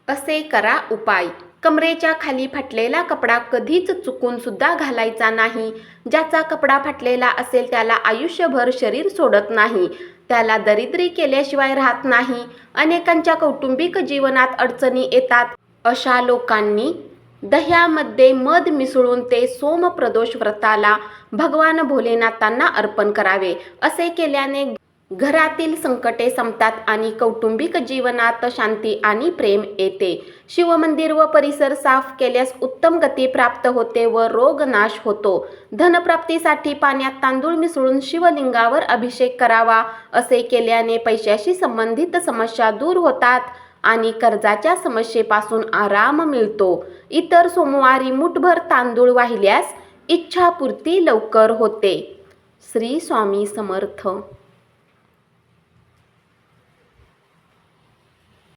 असे करा उपाय. कमरेच्या खाली फाटलेला कपडा कधीच चुकून सुद्धा घालायचा नाही. ज्याचा कपडा फाटलेला असेल त्याला आयुष्यभर शरीर सोडत नाही, त्याला दरिद्री केल्याशिवाय राहत नाही. अनेकांच्या कौटुंबिक जीवनात अडचणी येतात. अशा लोकांनी दह्यामध्ये मध मिसळून ते सोमप्रदोष व्रताला भगवान भोलेनाथांना अर्पण करावे. असे केल्याने घरातील संकटे संपतात आणि कौटुंबिक जीवनात शांती आणि प्रेम येते. शिवमंदिर व परिसर साफ केल्यास उत्तम गती प्राप्त होते व रोग नाश होतो. धनप्राप्तीसाठी पाण्यात तांदूळ मिसळून शिवलिंगावर अभिषेक करावा. असे केल्याने पैशाशी संबंधित समस्या दूर होतात आणि कर्जाच्या समस्येपासून आराम मिळतो. इतर सोमवारी मुठभर तांदूळ वाहिल्यास इच्छापूर्ती लवकर होते. श्री स्वामी समर्थ.